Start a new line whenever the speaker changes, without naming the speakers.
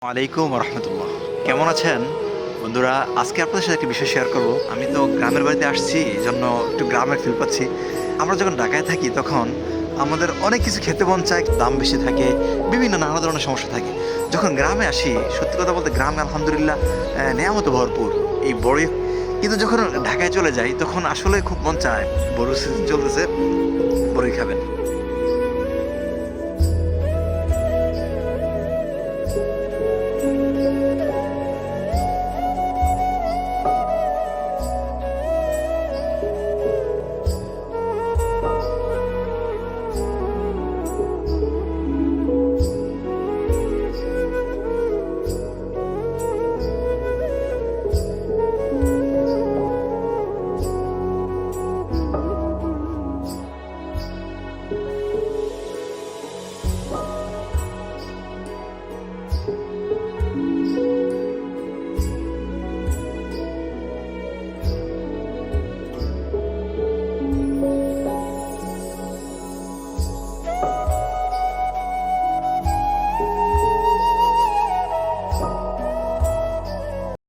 ওয়ালাইকুম রহমতুল্লাহ। কেমন আছেন বন্ধুরা? আজকে আপনাদের সাথে একটা বিষয় শেয়ার করব। আমি তো গ্রামের বাড়িতে আসছি, এই জন্য একটু গ্রামের ফিল পাচ্ছি। আমরা যখন ঢাকায় থাকি তখন আমাদের অনেক কিছু খেতে মন চায়, দাম বেশি থাকে, বিভিন্ন নানা ধরনের সমস্যা থাকে। যখন গ্রামে আসি, সত্যি কথা বলতে গ্রামে আলহামদুলিল্লাহ নেয়ামতে ভরপুর। এই বড়ই কিন্তু যখন ঢাকায় চলে যাই তখন আসলে খুব মন চায়, বড় সিজন চলতেছে, বড়ই খাবেন।